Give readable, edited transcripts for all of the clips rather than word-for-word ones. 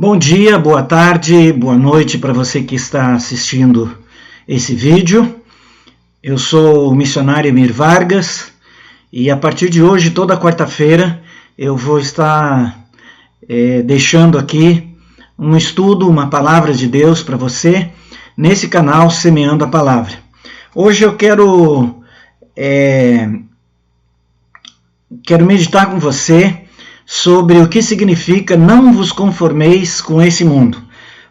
Bom dia, boa tarde, boa noite para você que está assistindo esse vídeo. Eu sou o missionário Emir Vargas e a partir de hoje, toda quarta-feira, eu vou estar deixando aqui um estudo, uma palavra de Deus para você, nesse canal Semeando a Palavra. Hoje eu quero meditar com você sobre o que significa não vos conformeis com esse mundo.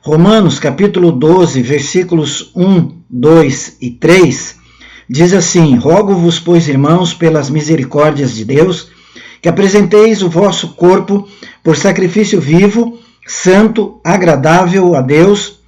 Romanos capítulo 12, versículos 1, 2 e 3, diz assim: Rogo-vos, pois, irmãos, pelas misericórdias de Deus, que apresenteis o vosso corpo por sacrifício vivo, santo, agradável a Deus,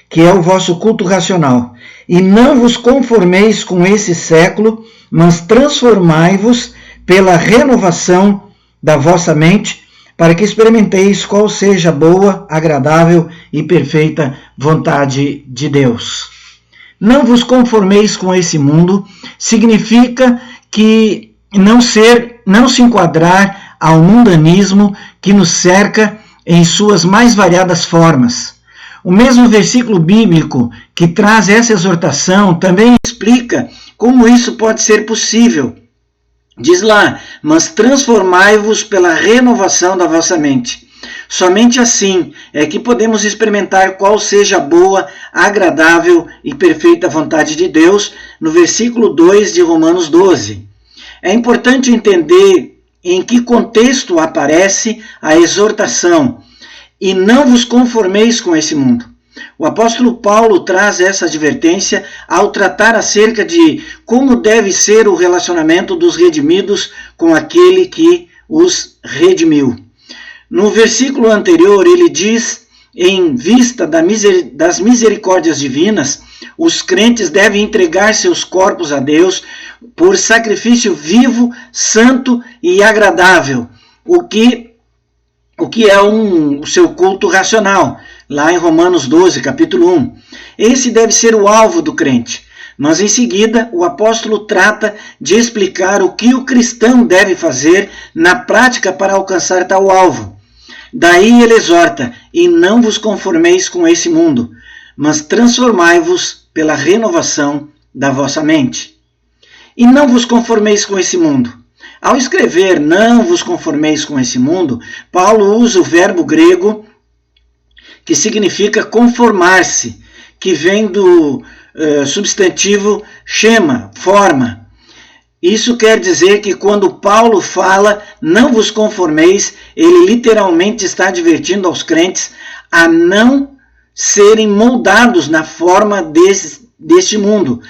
que é o vosso culto racional. E não vos conformeis com esse século, mas transformai-vos pela renovação da vossa mente, para que experimenteis qual seja a boa, agradável e perfeita vontade de Deus. Não vos conformeis com esse mundo significa que não se enquadrar ao mundanismo que nos cerca em suas mais variadas formas. O mesmo versículo bíblico que traz essa exortação também explica como isso pode ser possível. Diz lá, mas transformai-vos pela renovação da vossa mente. Somente assim é que podemos experimentar qual seja a boa, agradável e perfeita vontade de Deus, no versículo 2 de Romanos 12. É importante entender em que contexto aparece a exortação, e não vos conformeis com esse mundo. O apóstolo Paulo traz essa advertência ao tratar acerca de como deve ser o relacionamento dos redimidos com aquele que os redimiu. No versículo anterior, ele diz, em vista das misericórdias divinas, os crentes devem entregar seus corpos a Deus por sacrifício vivo, santo e agradável, o que é o seu culto racional. Lá em Romanos 12, capítulo 1. Esse deve ser o alvo do crente. Mas em seguida, o apóstolo trata de explicar o que o cristão deve fazer na prática para alcançar tal alvo. Daí ele exorta, e não vos conformeis com esse mundo, mas transformai-vos pela renovação da vossa mente. E não vos conformeis com esse mundo. Ao escrever não vos conformeis com esse mundo, Paulo usa o verbo grego que significa conformar-se, que vem do substantivo chema, forma. Isso quer dizer que quando Paulo fala não vos conformeis, ele literalmente está advertindo aos crentes a não serem moldados na forma deste mundo,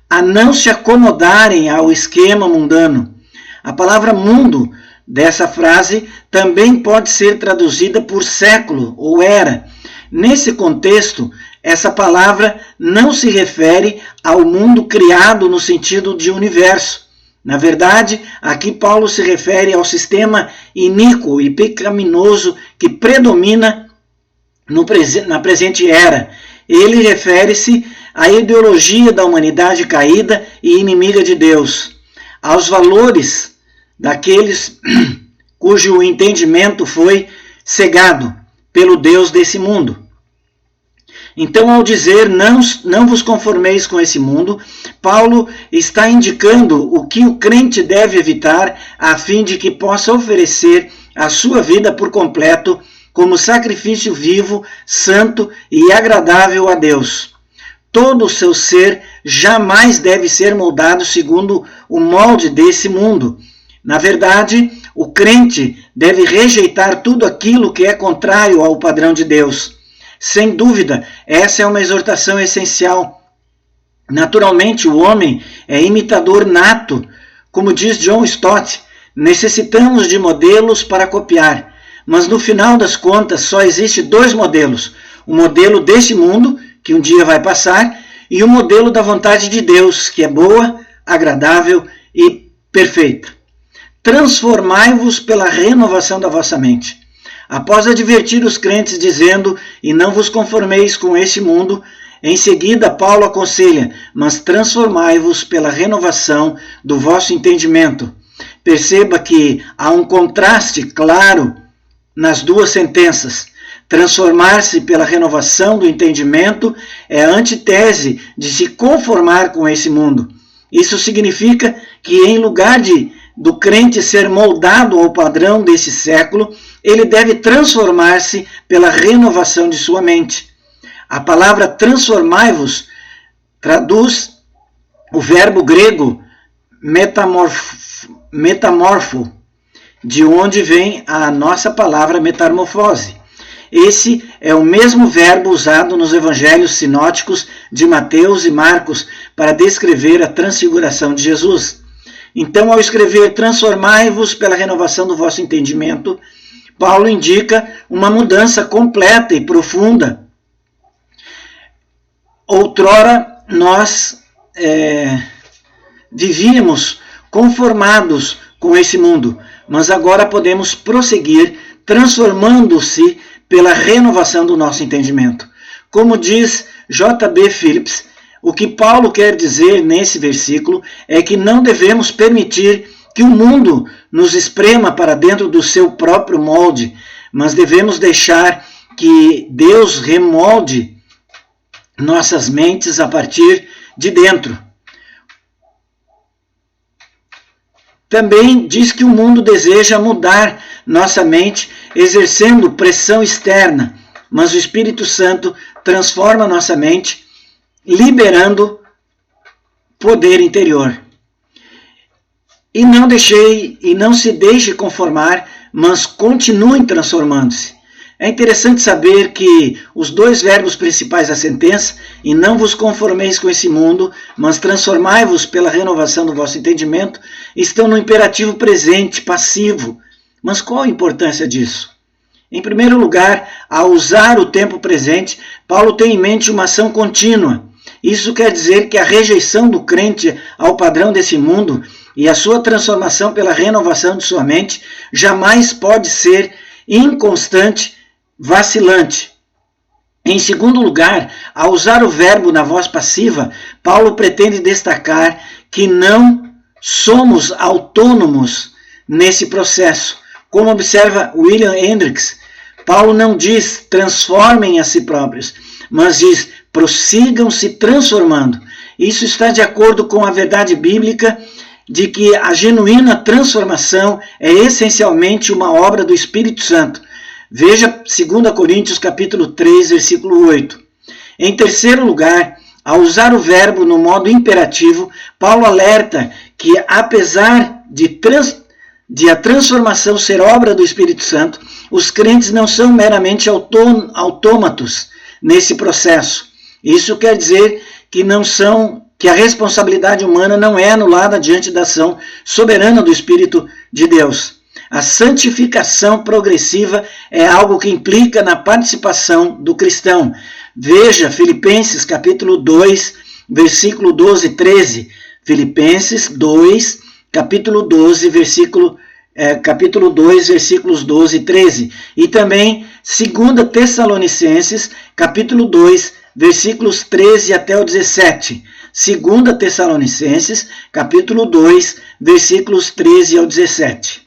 a não se acomodarem ao esquema mundano. A palavra mundo dessa frase também pode ser traduzida por século ou era. Nesse contexto, essa palavra não se refere ao mundo criado no sentido de universo. Na verdade, aqui Paulo se refere ao sistema iníquo e pecaminoso que predomina na presente era. Ele refere-se à ideologia da humanidade caída e inimiga de Deus, aos valores daqueles cujo entendimento foi cegado pelo Deus desse mundo. Então, ao dizer não vos conformeis com esse mundo, Paulo está indicando o que o crente deve evitar a fim de que possa oferecer a sua vida por completo como sacrifício vivo, santo e agradável a Deus. Todo o seu ser jamais deve ser moldado segundo o molde desse mundo. Na verdade, o crente deve rejeitar tudo aquilo que é contrário ao padrão de Deus. Sem dúvida, essa é uma exortação essencial. Naturalmente, o homem é imitador nato. Como diz John Stott, necessitamos de modelos para copiar. Mas no final das contas, só existe dois modelos. O modelo deste mundo, que um dia vai passar, e o modelo da vontade de Deus, que é boa, agradável e perfeita. Transformai-vos pela renovação da vossa mente. Após advertir os crentes dizendo, e não vos conformeis com este mundo, em seguida Paulo aconselha, mas transformai-vos pela renovação do vosso entendimento. Perceba que há um contraste claro nas duas sentenças. Transformar-se pela renovação do entendimento é a antítese de se conformar com esse mundo. Isso significa que, em lugar do crente ser moldado ao padrão desse século, ele deve transformar-se pela renovação de sua mente. A palavra transformai-vos traduz o verbo grego metamorfo, de onde vem a nossa palavra metamorfose. Esse é o mesmo verbo usado nos evangelhos sinóticos de Mateus e Marcos para descrever a transfiguração de Jesus. Então, ao escrever transformai-vos pela renovação do vosso entendimento, Paulo indica uma mudança completa e profunda. Outrora, nós vivíamos conformados com esse mundo, mas agora podemos prosseguir transformando-se pela renovação do nosso entendimento. Como diz J.B. Phillips, o que Paulo quer dizer nesse versículo é que não devemos permitir que o mundo nos esprema para dentro do seu próprio molde, mas devemos deixar que Deus remolde nossas mentes a partir de dentro. Também diz que o mundo deseja mudar nossa mente exercendo pressão externa, mas o Espírito Santo transforma nossa mente, liberando poder interior. E não se deixe conformar, mas continuem transformando-se. É interessante saber que os dois verbos principais da sentença, e não vos conformeis com esse mundo, mas transformai-vos pela renovação do vosso entendimento, estão no imperativo presente, passivo. Mas qual a importância disso? Em primeiro lugar, ao usar o tempo presente, Paulo tem em mente uma ação contínua. Isso quer dizer que a rejeição do crente ao padrão desse mundo e a sua transformação pela renovação de sua mente jamais pode ser inconstante, vacilante. Em segundo lugar, ao usar o verbo na voz passiva, Paulo pretende destacar que não somos autônomos nesse processo. Como observa William Hendricks, Paulo não diz transformem a si próprios, mas diz prossigam se transformando. Isso está de acordo com a verdade bíblica de que a genuína transformação é essencialmente uma obra do Espírito Santo. Veja 2 Coríntios capítulo 3, versículo 8. Em terceiro lugar, ao usar o verbo no modo imperativo, Paulo alerta que, apesar de a transformação ser obra do Espírito Santo, os crentes não são meramente autômatos nesse processo. Isso quer dizer que a responsabilidade humana não é anulada diante da ação soberana do Espírito de Deus. A santificação progressiva é algo que implica na participação do cristão. Veja Filipenses capítulo 2, versículo 12 e 13. Filipenses 2, capítulo 2, versículos 12 e 13. E também 2 Tessalonicenses, capítulo 2, versículos 13 até o 17. 2 Tessalonicenses, capítulo 2, versículos 13 ao 17.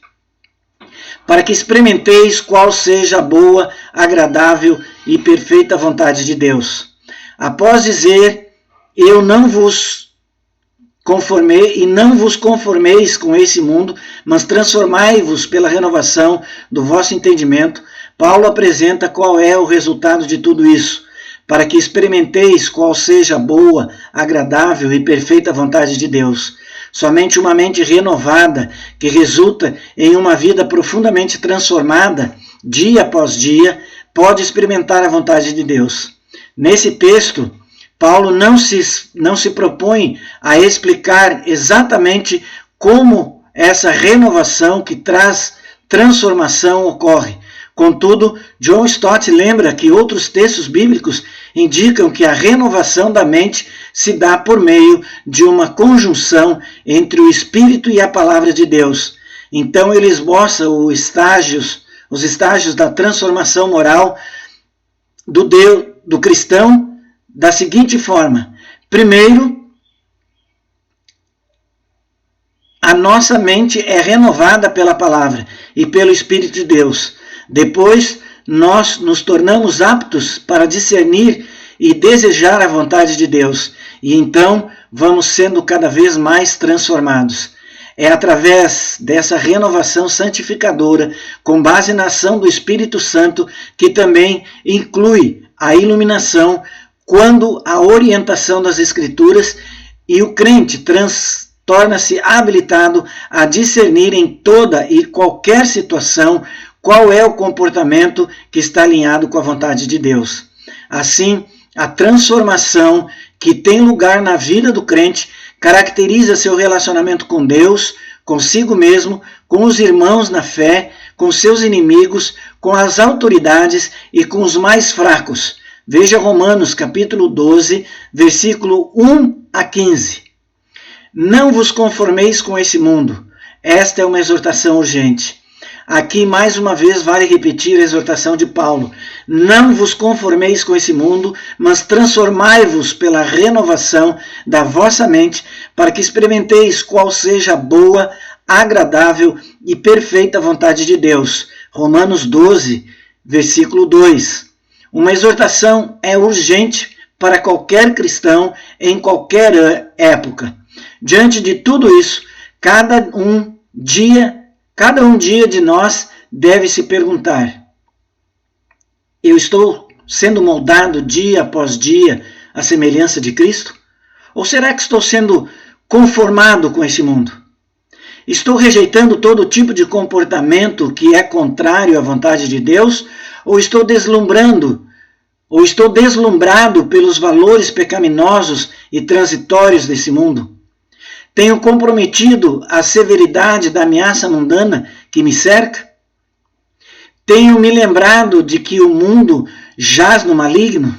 Para que experimenteis qual seja a boa, agradável e perfeita vontade de Deus. Após dizer, eu não vos conformei e não vos conformeis com esse mundo, mas transformai-vos pela renovação do vosso entendimento, Paulo apresenta qual é o resultado de tudo isso, para que experimenteis qual seja a boa, agradável e perfeita vontade de Deus. Somente uma mente renovada, que resulta em uma vida profundamente transformada, dia após dia, pode experimentar a vontade de Deus. Nesse texto, Paulo não se propõe a explicar exatamente como essa renovação que traz transformação ocorre. Contudo, John Stott lembra que outros textos bíblicos indicam que a renovação da mente se dá por meio de uma conjunção entre o Espírito e a Palavra de Deus. Então ele esboça os estágios da transformação moral do cristão da seguinte forma. Primeiro, a nossa mente é renovada pela Palavra e pelo Espírito de Deus. Depois, nós nos tornamos aptos para discernir e desejar a vontade de Deus, e então vamos sendo cada vez mais transformados. É através dessa renovação santificadora, com base na ação do Espírito Santo, que também inclui a iluminação, quando a orientação das Escrituras, e o crente torna-se habilitado a discernir em toda e qualquer situação qual é o comportamento que está alinhado com a vontade de Deus. Assim, a transformação que tem lugar na vida do crente caracteriza seu relacionamento com Deus, consigo mesmo, com os irmãos na fé, com seus inimigos, com as autoridades e com os mais fracos. Veja Romanos capítulo 12, versículo 1 a 15. Não vos conformeis com esse mundo. Esta é uma exortação urgente. Aqui, mais uma vez, vale repetir a exortação de Paulo. Não vos conformeis com esse mundo, mas transformai-vos pela renovação da vossa mente, para que experimenteis qual seja a boa, agradável e perfeita vontade de Deus. Romanos 12, versículo 2. Uma exortação é urgente para qualquer cristão em qualquer época. Diante de tudo isso, cada um dia de nós deve se perguntar: eu estou sendo moldado dia após dia à semelhança de Cristo? Ou será que estou sendo conformado com esse mundo? Estou rejeitando todo tipo de comportamento que é contrário à vontade de Deus? Ou estou deslumbrado pelos valores pecaminosos e transitórios desse mundo? Tenho comprometido a severidade da ameaça mundana que me cerca? Tenho me lembrado de que o mundo jaz no maligno?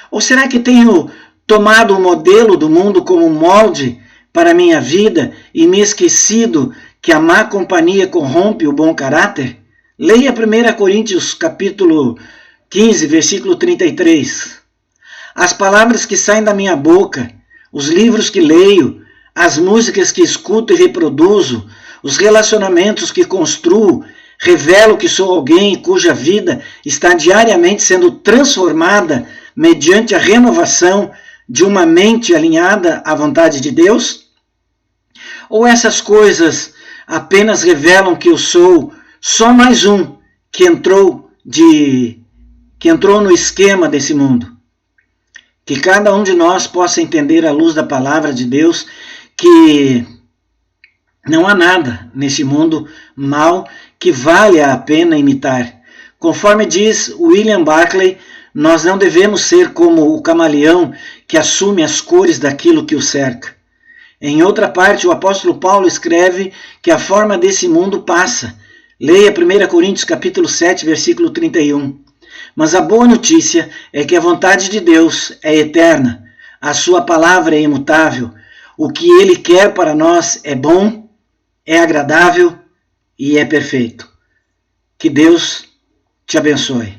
Ou será que tenho tomado o modelo do mundo como molde para a minha vida e me esquecido que a má companhia corrompe o bom caráter? Leia 1 Coríntios capítulo 15, versículo 33. As palavras que saem da minha boca, os livros que leio, as músicas que escuto e reproduzo, os relacionamentos que construo, revelam que sou alguém cuja vida está diariamente sendo transformada mediante a renovação de uma mente alinhada à vontade de Deus? Ou essas coisas apenas revelam que eu sou só mais um que entrou no esquema desse mundo? Que cada um de nós possa entender à luz da palavra de Deus que não há nada nesse mundo mal que valha a pena imitar. Conforme diz William Barclay, nós não devemos ser como o camaleão que assume as cores daquilo que o cerca. Em outra parte, o apóstolo Paulo escreve que a forma desse mundo passa. Leia 1 Coríntios capítulo 7, versículo 31. Mas a boa notícia é que a vontade de Deus é eterna, a sua palavra é imutável. O que Ele quer para nós é bom, é agradável e é perfeito. Que Deus te abençoe.